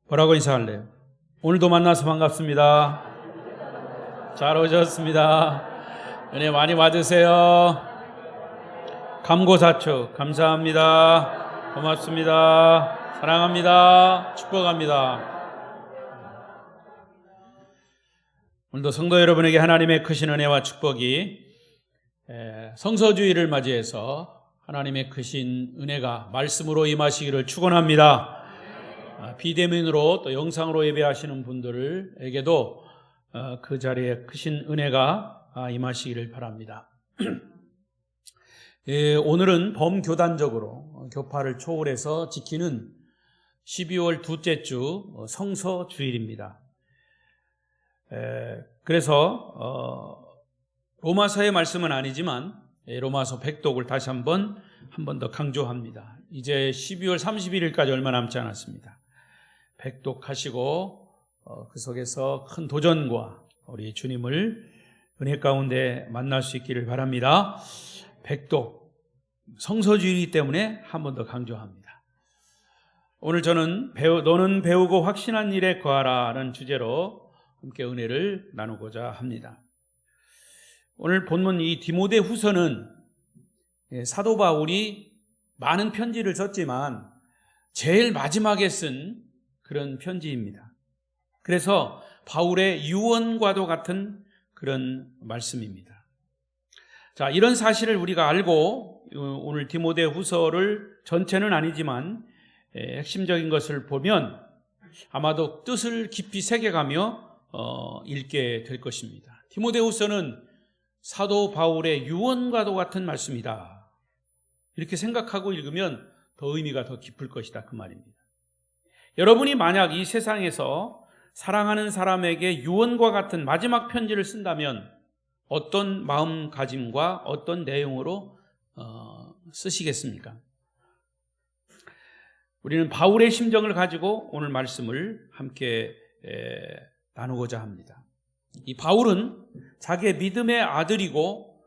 뭐라고 인사할래요? 오늘도 만나서 반갑습니다. 잘 오셨습니다. 은혜 많이 받으세요. 감고사축 감사합니다. 고맙습니다. 사랑합니다. 축복합니다. 오늘도 성도 여러분에게 하나님의 크신 은혜와 축복이 성서주의를 맞이해서 하나님의 크신 은혜가 말씀으로 임하시기를 축원합니다. 비대면으로 또 영상으로 예배하시는 분들에게도 그 자리에 크신 은혜가 임하시기를 바랍니다. 오늘은 범교단적으로 교파를 초월해서 지키는 12월 둘째 주 성서주일입니다. 그래서 로마서의 말씀은 아니지만 로마서 백독을 다시 한 번 더 강조합니다. 이제 12월 31일까지 얼마 남지 않았습니다. 백독하시고 그 속에서 큰 도전과 우리 주님을 은혜 가운데 만날 수 있기를 바랍니다. 백독 성서주의이기 때문에 한 번 더 강조합니다. 오늘 저는 너는 배우고 확신한 일에 거하라는 주제로 함께 은혜를 나누고자 합니다. 오늘 본문 이 디모데후서는 사도 바울이 많은 편지를 썼지만 제일 마지막에 쓴 그런 편지입니다. 그래서 바울의 유언과도 같은 그런 말씀입니다. 자, 이런 사실을 우리가 알고 오늘 디모데후서를 전체는 아니지만 핵심적인 것을 보면 아마도 뜻을 깊이 새겨가며 읽게 될 것입니다. 디모데후서는 사도 바울의 유언과도 같은 말씀이다. 이렇게 생각하고 읽으면 더 의미가 더 깊을 것이다 그 말입니다. 여러분이 만약 이 세상에서 사랑하는 사람에게 유언과 같은 마지막 편지를 쓴다면 어떤 마음가짐과 어떤 내용으로 쓰시겠습니까? 우리는 바울의 심정을 가지고 오늘 말씀을 함께 나누고자 합니다. 이 바울은 자기의 믿음의 아들이고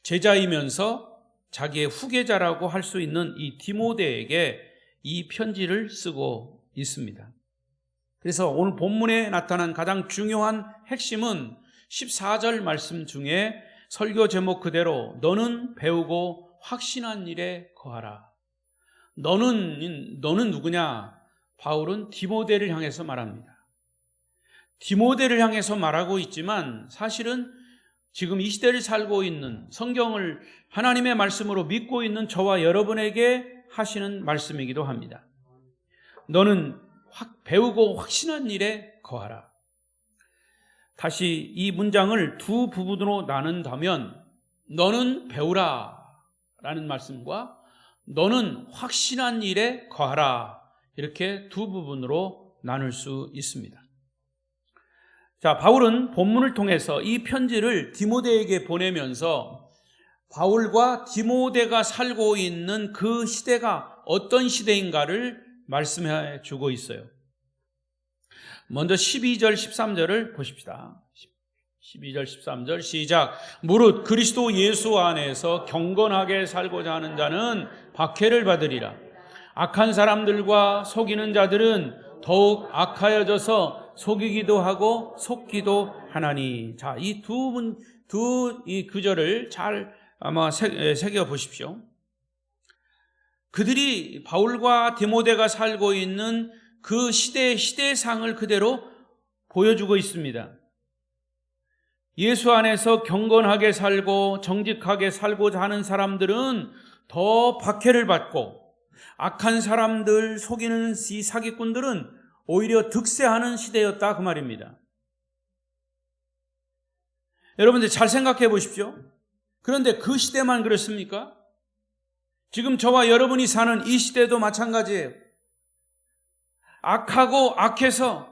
제자이면서 자기의 후계자라고 할 수 있는 이 디모데에게 이 편지를 쓰고 있습니다. 그래서 오늘 본문에 나타난 가장 중요한 핵심은 14절 말씀 중에 설교 제목 그대로 너는 배우고 확신한 일에 거하라. 너는 누구냐? 바울은 디모데를 향해서 말합니다. 디모데를 향해서 말하고 있지만 사실은 지금 이 시대를 살고 있는 성경을 하나님의 말씀으로 믿고 있는 저와 여러분에게 하시는 말씀이기도 합니다. 너는 배우고 확신한 일에 거하라. 다시 이 문장을 두 부분으로 나눈다면 너는 배우라 라는 말씀과 너는 확신한 일에 거하라 이렇게 두 부분으로 나눌 수 있습니다. 자, 바울은 본문을 통해서 이 편지를 디모데에게 보내면서 바울과 디모데가 살고 있는 그 시대가 어떤 시대인가를 말씀해 주고 있어요. 먼저 12절 13절을 보십시다. 12절 13절 시작. 무릇 그리스도 예수 안에서 경건하게 살고자 하는 자는 박해를 받으리라. 악한 사람들과 속이는 자들은 더욱 악하여져서 속이기도 하고 속기도 하나니. 자, 이 이 구절을 잘 아마 새겨 보십시오. 그들이 바울과 디모데가 살고 있는 그 시대상을 그대로 보여주고 있습니다. 예수 안에서 경건하게 살고 정직하게 살고자 하는 사람들은 더 박해를 받고 악한 사람들 속이는 이 사기꾼들은 오히려 득세하는 시대였다 그 말입니다. 여러분들 잘 생각해 보십시오. 그런데 그 시대만 그렇습니까? 지금 저와 여러분이 사는 이 시대도 마찬가지예요. 악하고 악해서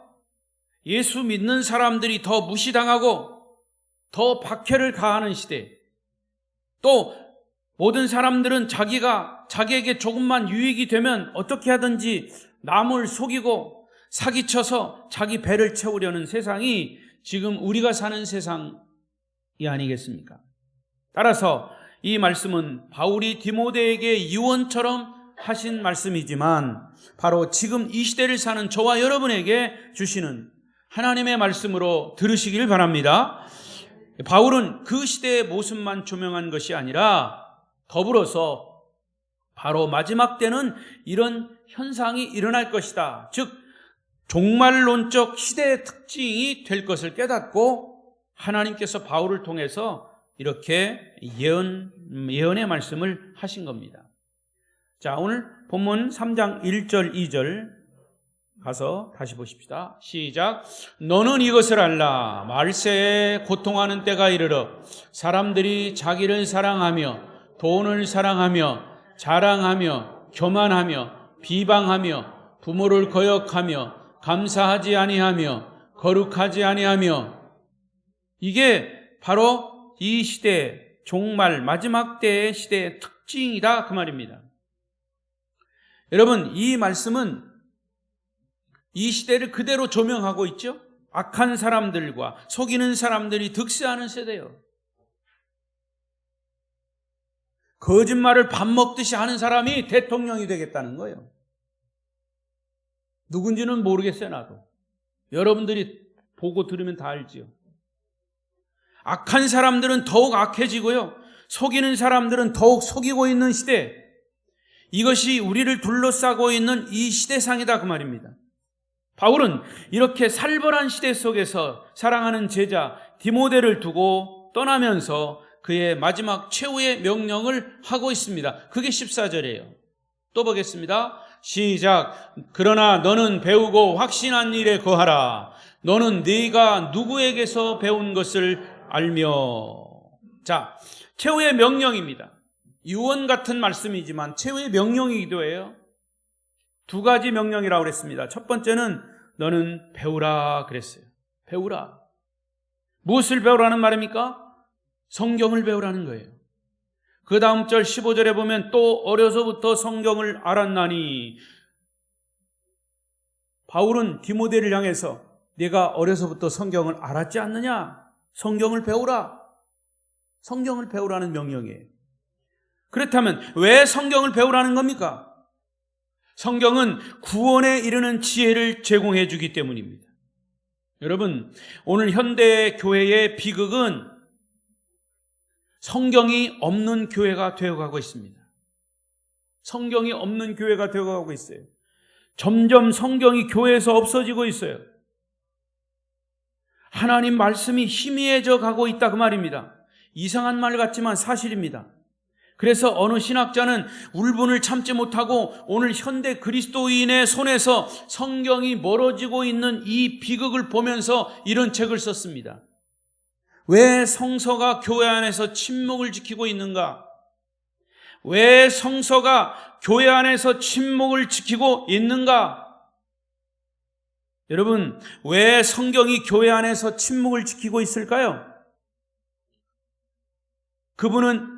예수 믿는 사람들이 더 무시당하고 더 박해를 가하는 시대. 또 모든 사람들은 자기에게 조금만 유익이 되면 어떻게 하든지 남을 속이고 사기쳐서 자기 배를 채우려는 세상이 지금 우리가 사는 세상이 아니겠습니까? 따라서 이 말씀은 바울이 디모데에게 유언처럼 하신 말씀이지만 바로 지금 이 시대를 사는 저와 여러분에게 주시는 하나님의 말씀으로 들으시길 바랍니다. 바울은 그 시대의 모습만 조명한 것이 아니라 더불어서 바로 마지막 때는 이런 현상이 일어날 것이다. 즉 종말론적 시대의 특징이 될 것을 깨닫고 하나님께서 바울을 통해서 이렇게 예언의 말씀을 하신 겁니다. 자, 오늘 본문 3장 1절 2절 가서 다시 보십시다. 시작. 너는 이것을 알라. 말세에 고통하는 때가 이르러 사람들이 자기를 사랑하며 돈을 사랑하며 자랑하며 교만하며 비방하며 부모를 거역하며 감사하지 아니하며 거룩하지 아니하며, 이게 바로 이 시대 종말 마지막 때의 시대의 특징이다 그 말입니다. 여러분, 이 말씀은 이 시대를 그대로 조명하고 있죠. 악한 사람들과 속이는 사람들이 득세하는 세대예요. 거짓말을 밥 먹듯이 하는 사람이 대통령이 되겠다는 거예요. 누군지는 모르겠어요, 나도. 여러분들이 보고 들으면 다 알지요. 악한 사람들은 더욱 악해지고요, 속이는 사람들은 더욱 속이고 있는 시대, 이것이 우리를 둘러싸고 있는 이 시대상이다 그 말입니다. 바울은 이렇게 살벌한 시대 속에서 사랑하는 제자 디모데를 두고 떠나면서 그의 마지막 최후의 명령을 하고 있습니다. 그게 14절이에요. 또 보겠습니다. 시작. 그러나 너는 배우고 확신한 일에 거하라. 너는 네가 누구에게서 배운 것을 알며. 자, 최후의 명령입니다. 유언 같은 말씀이지만 최후의 명령이기도 해요. 두 가지 명령이라고 그랬습니다. 첫 번째는 너는 배우라 그랬어요. 배우라. 무엇을 배우라는 말입니까? 성경을 배우라는 거예요. 그 다음 절 15절에 보면 또 어려서부터 성경을 알았나니. 바울은 디모데를 향해서 네가 어려서부터 성경을 알았지 않느냐? 성경을 배우라. 성경을 배우라는 명령이에요. 그렇다면 왜 성경을 배우라는 겁니까? 성경은 구원에 이르는 지혜를 제공해 주기 때문입니다. 여러분, 오늘 현대 교회의 비극은 성경이 없는 교회가 되어가고 있습니다. 성경이 없는 교회가 되어가고 있어요. 점점 성경이 교회에서 없어지고 있어요. 하나님 말씀이 희미해져 가고 있다 그 말입니다. 이상한 말 같지만 사실입니다. 그래서 어느 신학자는 울분을 참지 못하고 오늘 현대 그리스도인의 손에서 성경이 멀어지고 있는 이 비극을 보면서 이런 책을 썼습니다. 왜 성서가 교회 안에서 침묵을 지키고 있는가? 왜 성서가 교회 안에서 침묵을 지키고 있는가? 여러분, 왜 성경이 교회 안에서 침묵을 지키고 있을까요? 그분은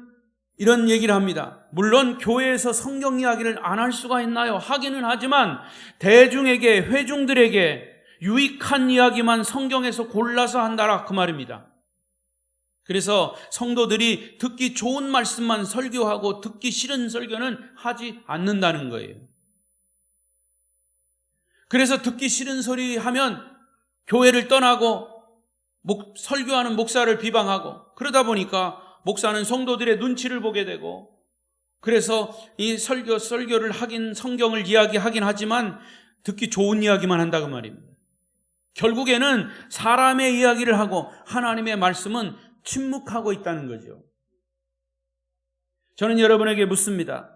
이런 얘기를 합니다. 물론 교회에서 성경 이야기를 안 할 수가 있나요? 하기는 하지만 대중에게, 회중들에게 유익한 이야기만 성경에서 골라서 한다라 그 말입니다. 그래서 성도들이 듣기 좋은 말씀만 설교하고 듣기 싫은 설교는 하지 않는다는 거예요. 그래서 듣기 싫은 소리 하면 교회를 떠나고 설교하는 목사를 비방하고, 그러다 보니까 목사는 성도들의 눈치를 보게 되고, 그래서 이 설교를 하긴 성경을 이야기하긴 하지만 듣기 좋은 이야기만 한다고 말입니다. 결국에는 사람의 이야기를 하고 하나님의 말씀은 침묵하고 있다는 거죠. 저는 여러분에게 묻습니다.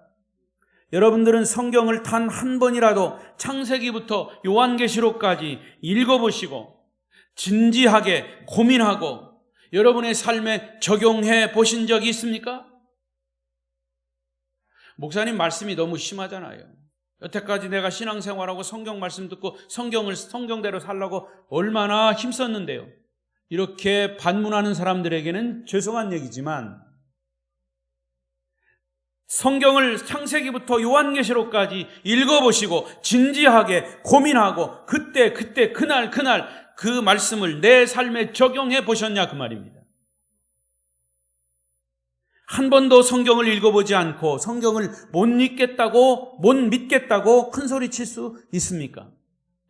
여러분들은 성경을 단 한 번이라도 창세기부터 요한계시록까지 읽어보시고 진지하게 고민하고 여러분의 삶에 적용해 보신 적이 있습니까? 목사님 말씀이 너무 심하잖아요. 여태까지 내가 신앙생활하고 성경 말씀 듣고 성경을 성경대로 살려고 얼마나 힘썼는데요. 이렇게 반문하는 사람들에게는 죄송한 얘기지만 성경을 창세기부터 요한계시록까지 읽어보시고 진지하게 고민하고 그때 그날 그 말씀을 내 삶에 적용해 보셨냐 그 말입니다. 한 번도 성경을 읽어보지 않고 성경을 못 믿겠다고 큰 소리 칠 수 있습니까?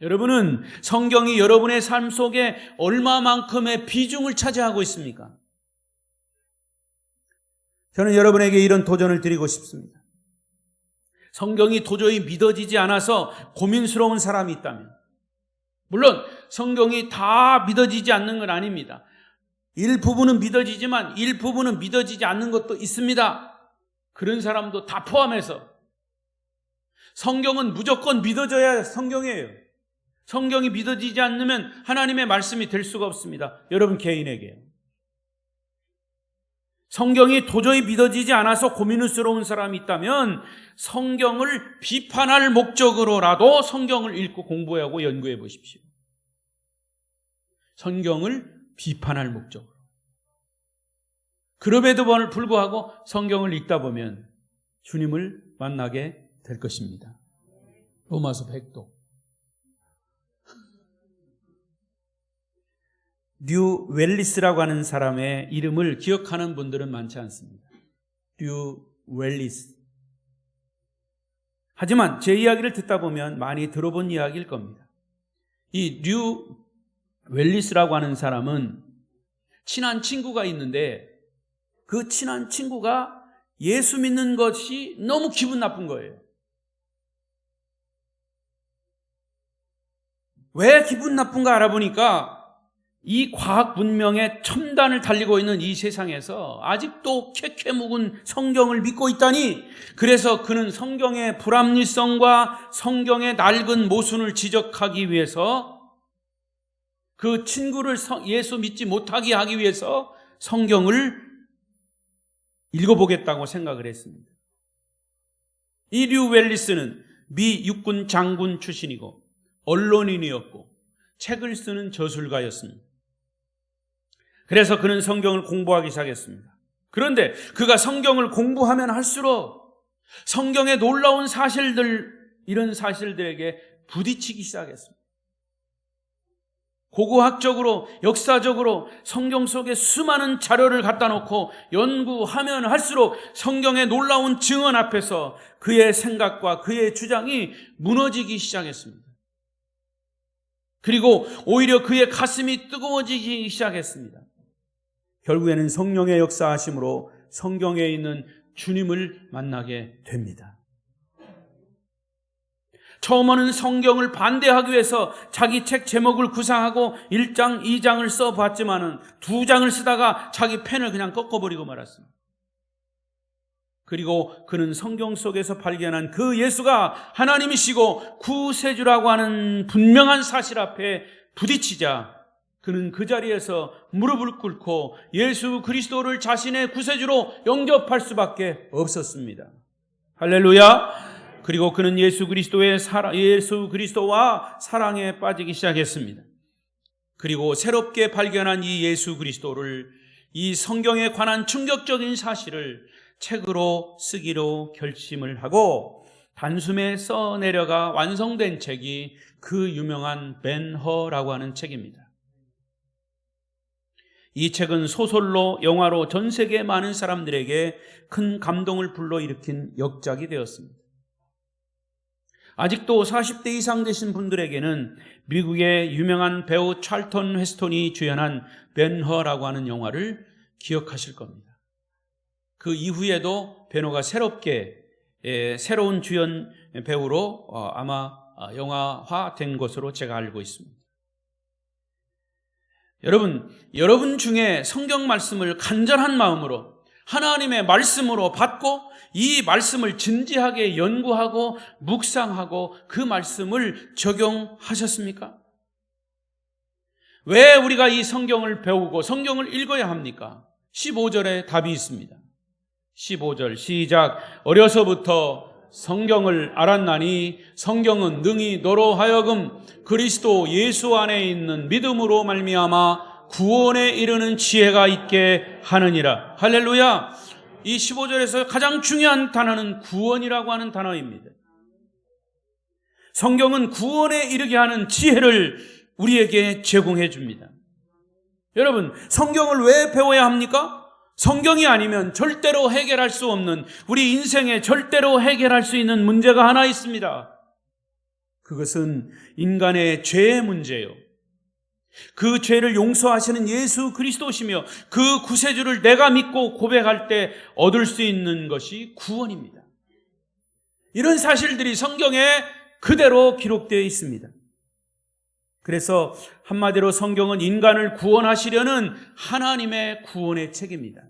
여러분은 성경이 여러분의 삶 속에 얼마만큼의 비중을 차지하고 있습니까? 저는 여러분에게 이런 도전을 드리고 싶습니다. 성경이 도저히 믿어지지 않아서 고민스러운 사람이 있다면, 물론 성경이 다 믿어지지 않는 건 아닙니다. 일부분은 믿어지지만 일부분은 믿어지지 않는 것도 있습니다. 그런 사람도 다 포함해서 성경은 무조건 믿어져야 성경이에요. 성경이 믿어지지 않으면 하나님의 말씀이 될 수가 없습니다. 여러분 개인에게. 성경이 도저히 믿어지지 않아서 고민스러운 사람이 있다면 성경을 비판할 목적으로라도 성경을 읽고 공부하고 연구해 보십시오. 성경을 비판할 목적으로. 그럼에도 불구하고 성경을 읽다 보면 주님을 만나게 될 것입니다. 로마서 100도. 뉴 웰리스라고 하는 사람의 이름을 기억하는 분들은 많지 않습니다. 뉴 웰리스. 하지만 제 이야기를 듣다 보면 많이 들어본 이야기일 겁니다. 이 뉴 웰리스라고 하는 사람은 친한 친구가 있는데 그 친한 친구가 예수 믿는 것이 너무 기분 나쁜 거예요. 왜 기분 나쁜가 알아보니까 이 과학 문명의 첨단을 달리고 있는 이 세상에서 아직도 캐캐 묵은 성경을 믿고 있다니, 그래서 그는 성경의 불합리성과 성경의 낡은 모순을 지적하기 위해서 그 친구를 예수 믿지 못하게 하기 위해서 성경을 읽어보겠다고 생각을 했습니다. 이 류 웰리스는 미 육군 장군 출신이고 언론인이었고 책을 쓰는 저술가였습니다. 그래서 그는 성경을 공부하기 시작했습니다. 그런데 그가 성경을 공부하면 할수록 성경의 놀라운 사실들, 이런 사실들에게 부딪히기 시작했습니다. 고고학적으로, 역사적으로 성경 속에 수많은 자료를 갖다 놓고 연구하면 할수록 성경의 놀라운 증언 앞에서 그의 생각과 그의 주장이 무너지기 시작했습니다. 그리고 오히려 그의 가슴이 뜨거워지기 시작했습니다. 결국에는 성령의 역사하심으로 성경에 있는 주님을 만나게 됩니다. 처음에는 성경을 반대하기 위해서 자기 책 제목을 구상하고 1장, 2장을 써봤지만은 2장을 쓰다가 자기 펜을 그냥 꺾어버리고 말았습니다. 그리고 그는 성경 속에서 발견한 그 예수가 하나님이시고 구세주라고 하는 분명한 사실 앞에 부딪히자 그는 그 자리에서 무릎을 꿇고 예수 그리스도를 자신의 구세주로 영접할 수밖에 없었습니다. 할렐루야. 그리고 그는 예수 그리스도와 사랑에 빠지기 시작했습니다. 그리고 새롭게 발견한 이 예수 그리스도를, 이 성경에 관한 충격적인 사실을 책으로 쓰기로 결심을 하고 단숨에 써내려가 완성된 책이 그 유명한 벤허라고 하는 책입니다. 이 책은 소설로, 영화로 전 세계 많은 사람들에게 큰 감동을 불러일으킨 역작이 되었습니다. 아직도 40대 이상 되신 분들에게는 미국의 유명한 배우 찰턴 헤스턴이 주연한 벤허라고 하는 영화를 기억하실 겁니다. 그 이후에도 벤허가 새로운 주연 배우로 아마 영화화된 것으로 제가 알고 있습니다. 여러분 중에 성경 말씀을 간절한 마음으로 하나님의 말씀으로 받고 이 말씀을 진지하게 연구하고 묵상하고 그 말씀을 적용하셨습니까? 왜 우리가 이 성경을 배우고 성경을 읽어야 합니까? 15절에 답이 있습니다. 15절 시작. 어려서부터 성경을 알았나니 성경은 능히 너로 하여금 그리스도 예수 안에 있는 믿음으로 말미암아 구원에 이르는 지혜가 있게 하느니라. 할렐루야. 이 15절에서 가장 중요한 단어는 구원이라고 하는 단어입니다. 성경은 구원에 이르게 하는 지혜를 우리에게 제공해 줍니다. 여러분, 성경을 왜 배워야 합니까? 성경이 아니면 절대로 해결할 수 없는, 우리 인생에 절대로 해결할 수 있는 문제가 하나 있습니다. 그것은 인간의 죄의 문제예요. 그 죄를 용서하시는 예수 그리스도시며 그 구세주를 내가 믿고 고백할 때 얻을 수 있는 것이 구원입니다. 이런 사실들이 성경에 그대로 기록되어 있습니다. 그래서 한마디로 성경은 인간을 구원하시려는 하나님의 구원의 책입니다.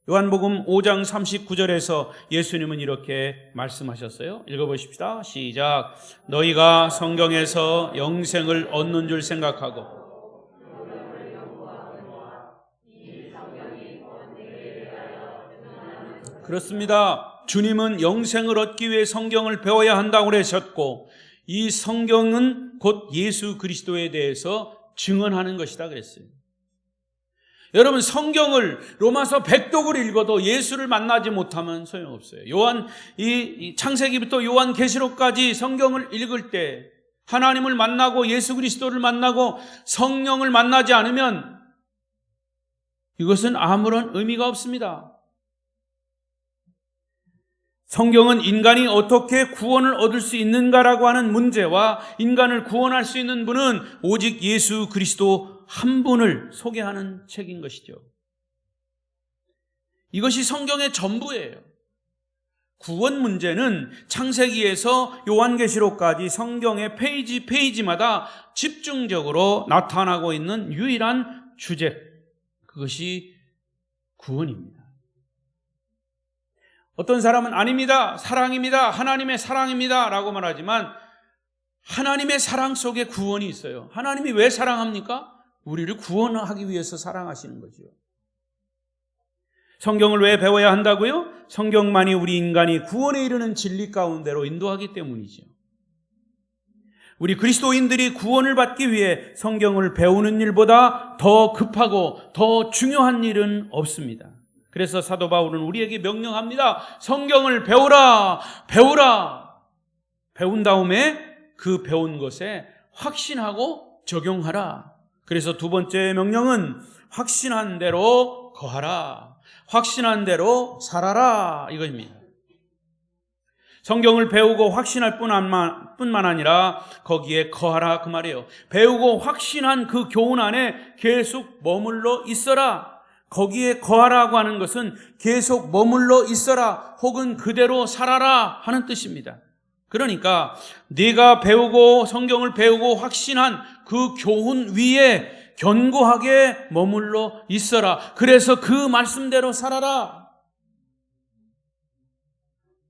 요한복음 5장 39절에서 예수님은 이렇게 말씀하셨어요. 읽어보십시다. 시작. 너희가 성경에서 영생을 얻는 줄 생각하고 그렇습니다. 주님은 영생을 얻기 위해 성경을 배워야 한다고 그러셨고 이 성경은 곧 예수 그리스도에 대해서 증언하는 것이다 그랬어요. 여러분, 성경을 로마서 100독을 읽어도 예수를 만나지 못하면 소용없어요. 이 창세기부터 요한계시록까지 성경을 읽을 때 하나님을 만나고 예수 그리스도를 만나고 성령을 만나지 않으면 이것은 아무런 의미가 없습니다. 성경은 인간이 어떻게 구원을 얻을 수 있는가라고 하는 문제와 인간을 구원할 수 있는 분은 오직 예수 그리스도 한 분을 소개하는 책인 것이죠. 이것이 성경의 전부예요. 구원 문제는 창세기에서 요한계시록까지 성경의 페이지마다 집중적으로 나타나고 있는 유일한 주제, 그것이 구원입니다. 어떤 사람은 아닙니다, 사랑입니다, 하나님의 사랑입니다 라고 말하지만 하나님의 사랑 속에 구원이 있어요. 하나님이 왜 사랑합니까? 우리를 구원하기 위해서 사랑하시는 거죠. 성경을 왜 배워야 한다고요? 성경만이 우리 인간이 구원에 이르는 진리 가운데로 인도하기 때문이죠. 우리 그리스도인들이 구원을 받기 위해 성경을 배우는 일보다 더 급하고 더 중요한 일은 없습니다. 그래서 사도 바울은 우리에게 명령합니다. 성경을 배우라. 배운 다음에 그 배운 것에 확신하고 적용하라. 그래서 두 번째 명령은 확신한 대로 거하라. 확신한 대로 살아라. 이것입니다. 성경을 배우고 확신할 뿐만 아니라 거기에 거하라 그 말이에요. 배우고 확신한 그 교훈 안에 계속 머물러 있어라. 거기에 거하라고 하는 것은 계속 머물러 있어라 혹은 그대로 살아라 하는 뜻입니다. 그러니까 네가 배우고 성경을 배우고 확신한 그 교훈 위에 견고하게 머물러 있어라. 그래서 그 말씀대로 살아라.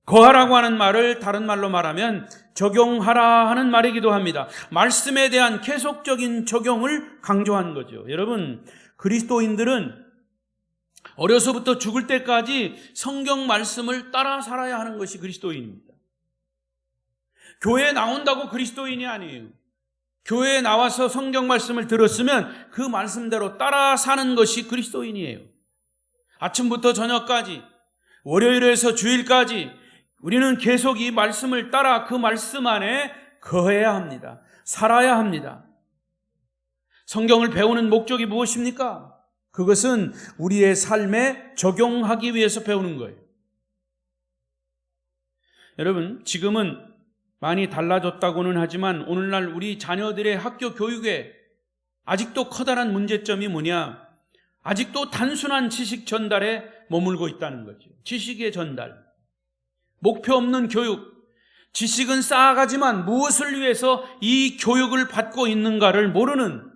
거하라고 하는 말을 다른 말로 말하면 적용하라 하는 말이기도 합니다. 말씀에 대한 계속적인 적용을 강조한 거죠. 여러분, 그리스도인들은 어려서부터 죽을 때까지 성경 말씀을 따라 살아야 하는 것이 그리스도인입니다. 교회에 나온다고 그리스도인이 아니에요. 교회에 나와서 성경 말씀을 들었으면 그 말씀대로 따라 사는 것이 그리스도인이에요. 아침부터 저녁까지, 월요일에서 주일까지 우리는 계속 이 말씀을 따라 그 말씀 안에 거해야 합니다. 살아야 합니다. 성경을 배우는 목적이 무엇입니까? 그것은 우리의 삶에 적용하기 위해서 배우는 거예요. 여러분, 지금은 많이 달라졌다고는 하지만 오늘날 우리 자녀들의 학교 교육에 아직도 커다란 문제점이 뭐냐? 아직도 단순한 지식 전달에 머물고 있다는 거죠. 지식의 전달, 목표 없는 교육, 지식은 쌓아가지만 무엇을 위해서 이 교육을 받고 있는가를 모르는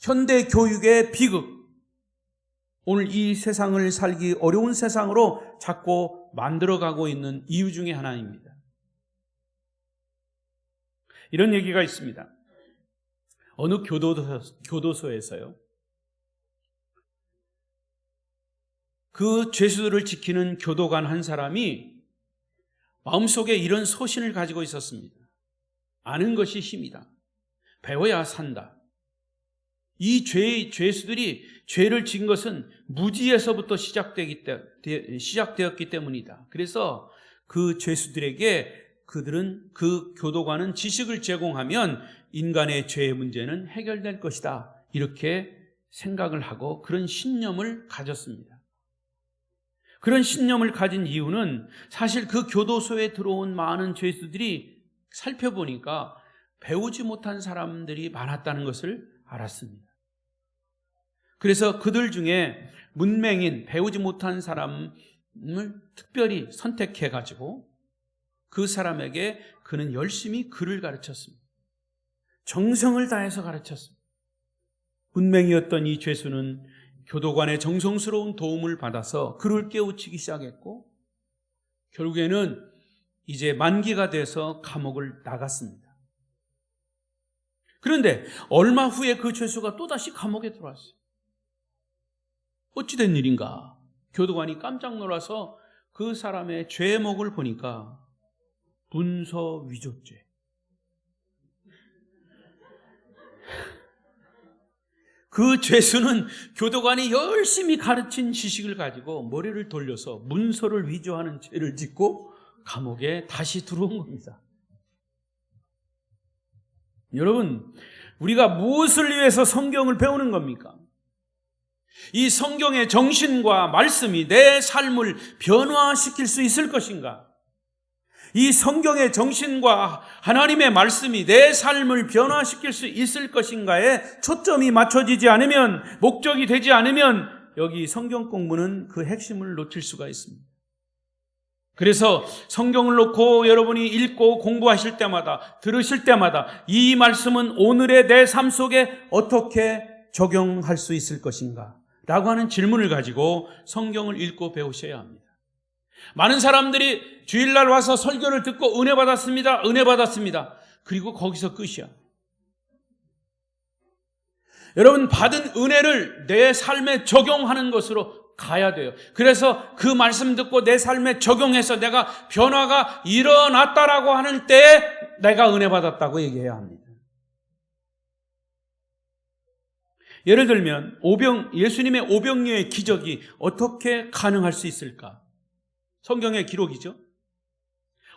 현대 교육의 비극, 오늘 이 세상을 살기 어려운 세상으로 자꾸 만들어가고 있는 이유 중에 하나입니다. 이런 얘기가 있습니다. 어느 교도소에서요, 그 죄수들을 지키는 교도관 한 사람이 마음속에 이런 소신을 가지고 있었습니다. 아는 것이 힘이다. 배워야 산다. 이 죄수들이 죄를 지은 것은 무지에서부터 시작되었기 때문이다. 그래서 그 죄수들에게 그 교도관은 지식을 제공하면 인간의 죄의 문제는 해결될 것이다. 이렇게 생각을 하고 그런 신념을 가졌습니다. 그런 신념을 가진 이유는 사실 그 교도소에 들어온 많은 죄수들이 살펴보니까 배우지 못한 사람들이 많았다는 것을 알았습니다. 그래서 그들 중에 문맹인, 배우지 못한 사람을 특별히 선택해가지고 그 사람에게 그는 열심히 글을 가르쳤습니다. 정성을 다해서 가르쳤습니다. 문맹이었던 이 죄수는 교도관의 정성스러운 도움을 받아서 그를 깨우치기 시작했고 결국에는 이제 만기가 돼서 감옥을 나갔습니다. 그런데 얼마 후에 그 죄수가 또다시 감옥에 들어왔어요. 어찌된 일인가? 교도관이 깜짝 놀라서 그 사람의 죄목을 보니까 문서 위조죄. 그 죄수는 교도관이 열심히 가르친 지식을 가지고 머리를 돌려서 문서를 위조하는 죄를 짓고 감옥에 다시 들어온 겁니다. 여러분, 우리가 무엇을 위해서 성경을 배우는 겁니까? 이 성경의 정신과 말씀이 내 삶을 변화시킬 수 있을 것인가? 이 성경의 정신과 하나님의 말씀이 내 삶을 변화시킬 수 있을 것인가에 초점이 맞춰지지 않으면, 목적이 되지 않으면 여기 성경 공부는 그 핵심을 놓칠 수가 있습니다. 그래서 성경을 놓고 여러분이 읽고 공부하실 때마다, 들으실 때마다 이 말씀은 오늘의 내 삶 속에 어떻게 적용할 수 있을 것인가? 라고 하는 질문을 가지고 성경을 읽고 배우셔야 합니다. 많은 사람들이 주일날 와서 설교를 듣고 은혜 받았습니다. 은혜 받았습니다. 그리고 거기서 끝이야. 여러분, 받은 은혜를 내 삶에 적용하는 것으로 가야 돼요. 그래서 그 말씀 듣고 내 삶에 적용해서 내가 변화가 일어났다라고 하는 때에 내가 은혜 받았다고 얘기해야 합니다. 예를 들면 예수님의 오병이어의 기적이 어떻게 가능할 수 있을까? 성경의 기록이죠.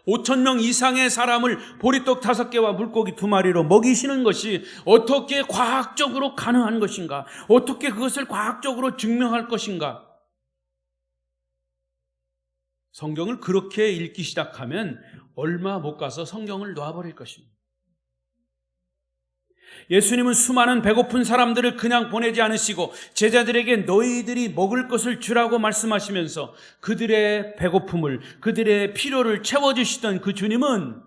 5,000명 이상의 사람을 보리떡 5개와 물고기 2마리로 먹이시는 것이 어떻게 과학적으로 가능한 것인가? 어떻게 그것을 과학적으로 증명할 것인가? 성경을 그렇게 읽기 시작하면 얼마 못 가서 성경을 놔버릴 것입니다. 예수님은 수많은 배고픈 사람들을 그냥 보내지 않으시고 제자들에게 너희들이 먹을 것을 주라고 말씀하시면서 그들의 배고픔을, 그들의 필요를 채워주시던 그 주님은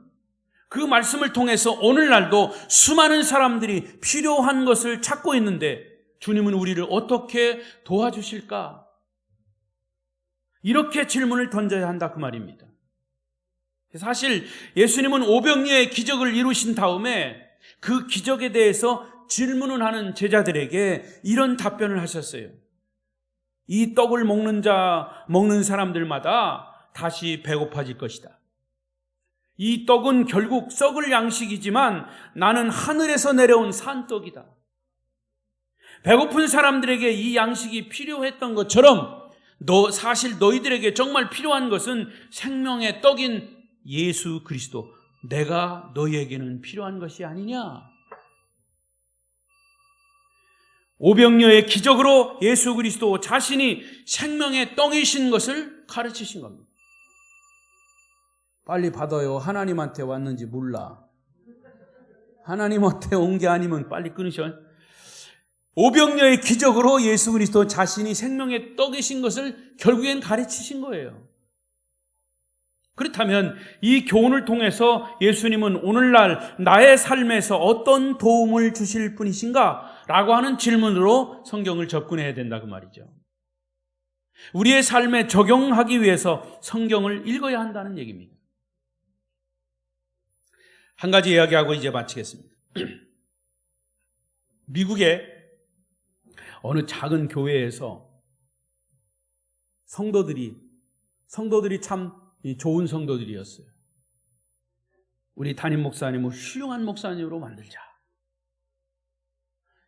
그 말씀을 통해서 오늘날도 수많은 사람들이 필요한 것을 찾고 있는데 주님은 우리를 어떻게 도와주실까? 이렇게 질문을 던져야 한다 그 말입니다. 사실 예수님은 오병이어의 기적을 이루신 다음에 그 기적에 대해서 질문을 하는 제자들에게 이런 답변을 하셨어요. 이 떡을 먹는 사람들마다 다시 배고파질 것이다. 이 떡은 결국 썩을 양식이지만 나는 하늘에서 내려온 산떡이다. 배고픈 사람들에게 이 양식이 필요했던 것처럼 사실 너희들에게 정말 필요한 것은 생명의 떡인 예수 그리스도, 내가 너희에게는 필요한 것이 아니냐? 오병이어의 기적으로 예수 그리스도 자신이 생명의 떡이신 것을 가르치신 겁니다. 빨리 받아요. 하나님한테 왔는지 몰라. 하나님한테 온 게 아니면 빨리 끊으셔. 오병이어의 기적으로 예수 그리스도 자신이 생명의 떡이신 것을 결국엔 가르치신 거예요. 그렇다면 이 교훈을 통해서 예수님은 오늘날 나의 삶에서 어떤 도움을 주실 분이신가? 라고 하는 질문으로 성경을 접근해야 된다 그 말이죠. 우리의 삶에 적용하기 위해서 성경을 읽어야 한다는 얘기입니다. 한 가지 이야기하고 이제 마치겠습니다. 미국의 어느 작은 교회에서 성도들이 참 좋은 성도들이었어요. 우리 담임 목사님을 훌륭한 목사님으로 만들자.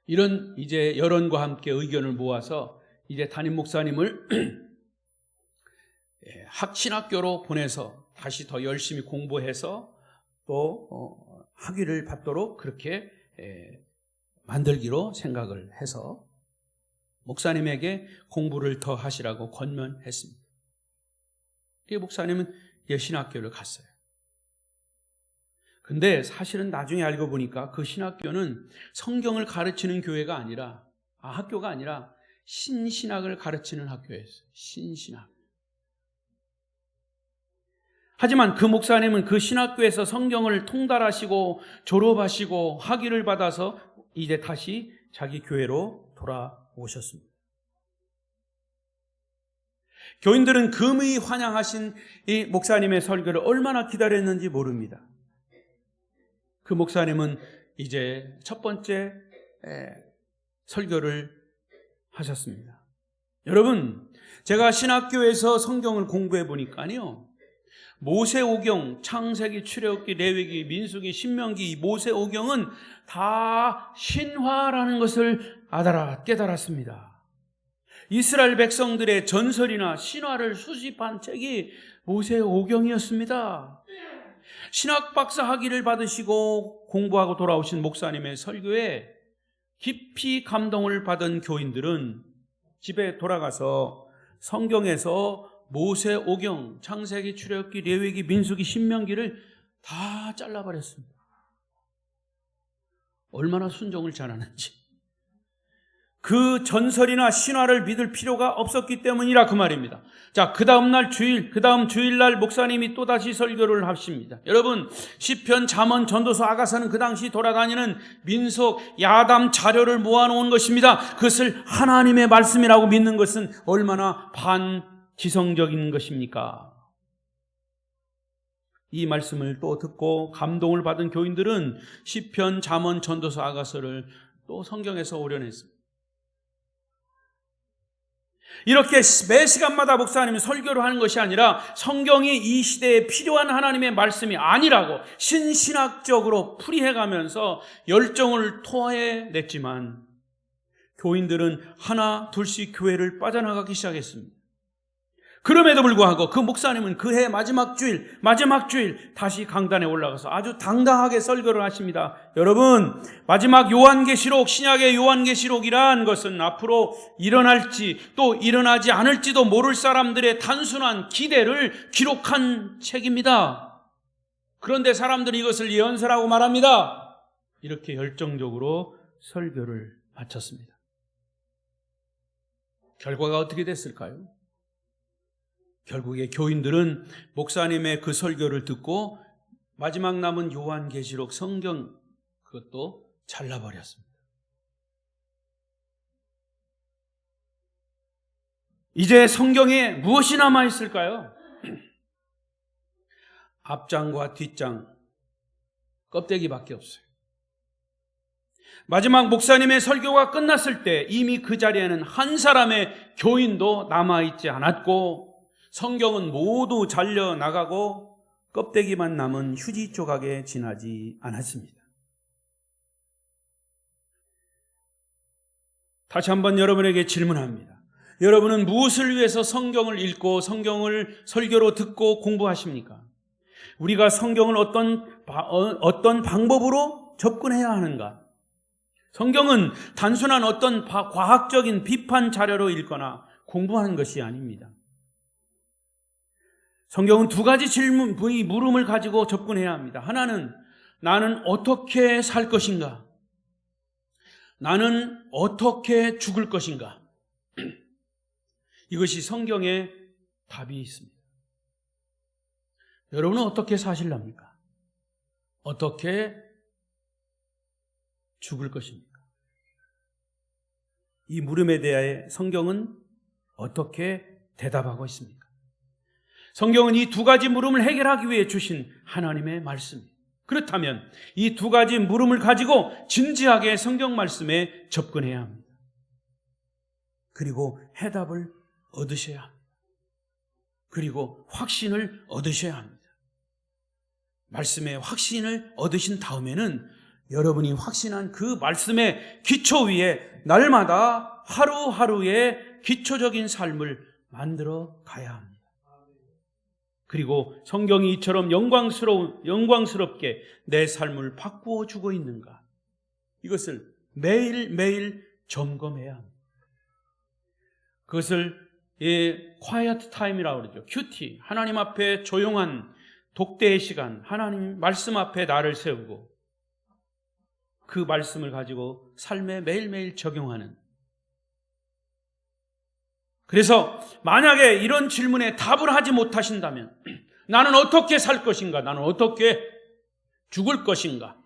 이런 이제 여론과 함께 의견을 모아서 이제 담임 목사님을 신학교로 보내서 다시 더 열심히 공부해서 또 학위를 받도록 그렇게 만들기로 생각을 해서 목사님에게 공부를 더 하시라고 권면했습니다. 이 목사님은 신학교를 갔어요. 근데 사실은 나중에 알고 보니까 그 신학교는 성경을 가르치는 교회가 아니라, 학교가 아니라 신신학을 가르치는 학교였어요. 신신학. 하지만 그 목사님은 그 신학교에서 성경을 통달하시고 졸업하시고 학위를 받아서 이제 다시 자기 교회로 돌아오셨습니다. 교인들은 금이 환영하신 이 목사님의 설교를 얼마나 기다렸는지 모릅니다. 그 목사님은 이제 첫 번째 설교를 하셨습니다. 여러분, 제가 신학교에서 성경을 공부해 보니까요, 모세오경, 창세기, 출애굽기, 레위기, 민수기, 신명기, 이 모세오경은 다 신화라는 것을 깨달았습니다. 이스라엘 백성들의 전설이나 신화를 수집한 책이 모세오경이었습니다. 신학 박사 학위를 받으시고 공부하고 돌아오신 목사님의 설교에 깊이 감동을 받은 교인들은 집에 돌아가서 성경에서 모세오경, 창세기, 출애굽기, 레위기, 민수기, 신명기를 다 잘라버렸습니다. 얼마나 순종을 잘하는지. 그 전설이나 신화를 믿을 필요가 없었기 때문이라 그 말입니다. 자, 그 다음 주일날 목사님이 또다시 설교를 하십니다. 여러분, 시편, 잠언, 전도서, 아가서는 그 당시 돌아다니는 민속, 야담 자료를 모아놓은 것입니다. 그것을 하나님의 말씀이라고 믿는 것은 얼마나 반지성적인 것입니까? 이 말씀을 또 듣고 감동을 받은 교인들은 시편, 잠언, 전도서, 아가서를 또 성경에서 오려냈습니다. 이렇게 매 시간마다 목사님이 설교를 하는 것이 아니라 성경이 이 시대에 필요한 하나님의 말씀이 아니라고 신신학적으로 풀이해가면서 열정을 토해냈지만 교인들은 하나 둘씩 교회를 빠져나가기 시작했습니다. 그럼에도 불구하고 그 목사님은 그해 마지막 주일 다시 강단에 올라가서 아주 당당하게 설교를 하십니다. 여러분, 마지막 요한계시록, 신약의 요한계시록이란 것은 앞으로 일어날지 또 일어나지 않을지도 모를 사람들의 단순한 기대를 기록한 책입니다. 그런데 사람들이 이것을 예언서라고 말합니다. 이렇게 열정적으로 설교를 마쳤습니다. 결과가 어떻게 됐을까요? 결국에 교인들은 목사님의 그 설교를 듣고 마지막 남은 요한계시록 성경 그것도 잘라버렸습니다. 이제 성경에 무엇이 남아있을까요? 앞장과 뒷장, 껍데기밖에 없어요. 마지막 목사님의 설교가 끝났을 때 이미 그 자리에는 한 사람의 교인도 남아있지 않았고 성경은 모두 잘려나가고 껍데기만 남은 휴지 조각에 지나지 않았습니다. 다시 한번 여러분에게 질문합니다. 여러분은 무엇을 위해서 성경을 읽고 성경을 설교로 듣고 공부하십니까? 우리가 성경을 어떤 방법으로 접근해야 하는가? 성경은 단순한 어떤 과학적인 비판 자료로 읽거나 공부하는 것이 아닙니다. 성경은 두 가지 물음을 가지고 접근해야 합니다. 하나는 나는 어떻게 살 것인가? 나는 어떻게 죽을 것인가? 이것이 성경에 답이 있습니다. 여러분은 어떻게 사실랍니까? 어떻게 죽을 것입니까? 이 물음에 대해 성경은 어떻게 대답하고 있습니까? 성경은 이 두 가지 물음을 해결하기 위해 주신 하나님의 말씀입니다. 그렇다면 이 두 가지 물음을 가지고 진지하게 성경 말씀에 접근해야 합니다. 그리고 해답을 얻으셔야 합니다. 그리고 확신을 얻으셔야 합니다. 말씀에 확신을 얻으신 다음에는 여러분이 확신한 그 말씀의 기초 위에 날마다 하루하루의 기초적인 삶을 만들어 가야 합니다. 그리고 성경이 이처럼 영광스럽게 내 삶을 바꾸어 주고 있는가? 이것을 매일매일 점검해야 합니다. 그것을 quiet time이라고 그러죠. QT. 하나님 앞에 조용한 독대의 시간, 하나님 말씀 앞에 나를 세우고 그 말씀을 가지고 삶에 매일매일 적용하는. 그래서 만약에 이런 질문에 답을 하지 못하신다면 나는 어떻게 살 것인가? 나는 어떻게 죽을 것인가?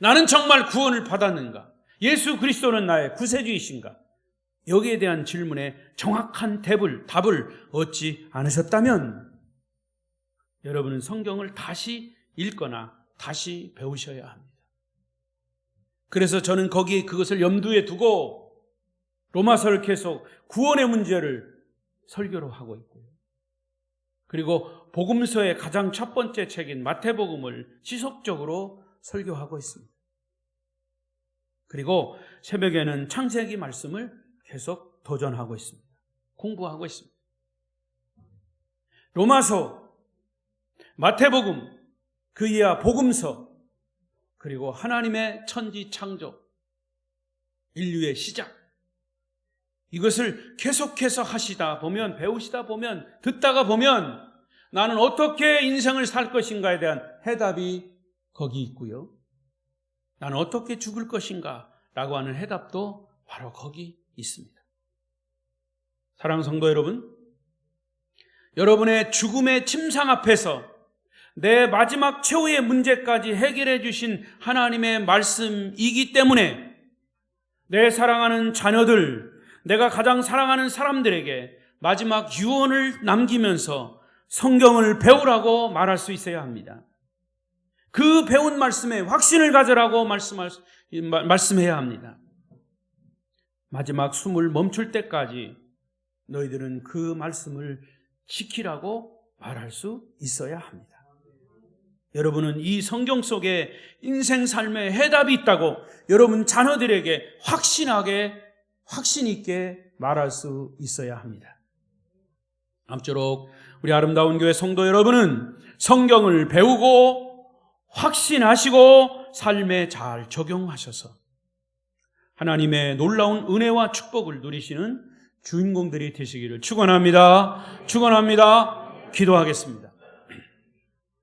나는 정말 구원을 받았는가? 예수 그리스도는 나의 구세주이신가? 여기에 대한 질문에 정확한 답을 얻지 않으셨다면 여러분은 성경을 다시 읽거나 다시 배우셔야 합니다. 그래서 저는 거기에 그것을 염두에 두고 로마서를 계속 구원의 문제를 설교로 하고 있고요. 그리고 복음서의 가장 첫 번째 책인 마태복음을 지속적으로 설교하고 있습니다. 그리고 새벽에는 창세기 말씀을 계속 도전하고 있습니다. 공부하고 있습니다. 로마서, 마태복음, 그 이하 복음서, 그리고 하나님의 천지 창조, 인류의 시작, 이것을 계속해서 하시다 보면, 배우시다 보면, 듣다가 보면 나는 어떻게 인생을 살 것인가에 대한 해답이 거기 있고요. 나는 어떻게 죽을 것인가 라고 하는 해답도 바로 거기 있습니다. 사랑하는 성도 여러분, 여러분의 죽음의 침상 앞에서 내 마지막 최후의 문제까지 해결해 주신 하나님의 말씀이기 때문에 내 사랑하는 자녀들, 내가 가장 사랑하는 사람들에게 마지막 유언을 남기면서 성경을 배우라고 말할 수 있어야 합니다. 그 배운 말씀에 확신을 가져라고 말씀해야 합니다. 마지막 숨을 멈출 때까지 너희들은 그 말씀을 지키라고 말할 수 있어야 합니다. 여러분은 이 성경 속에 인생 삶의 해답이 있다고 여러분 자녀들에게 확신 있게 말할 수 있어야 합니다. 아무쪼록 우리 아름다운 교회 성도 여러분은 성경을 배우고 확신하시고 삶에 잘 적용하셔서 하나님의 놀라운 은혜와 축복을 누리시는 주인공들이 되시기를 축원합니다. 기도하겠습니다.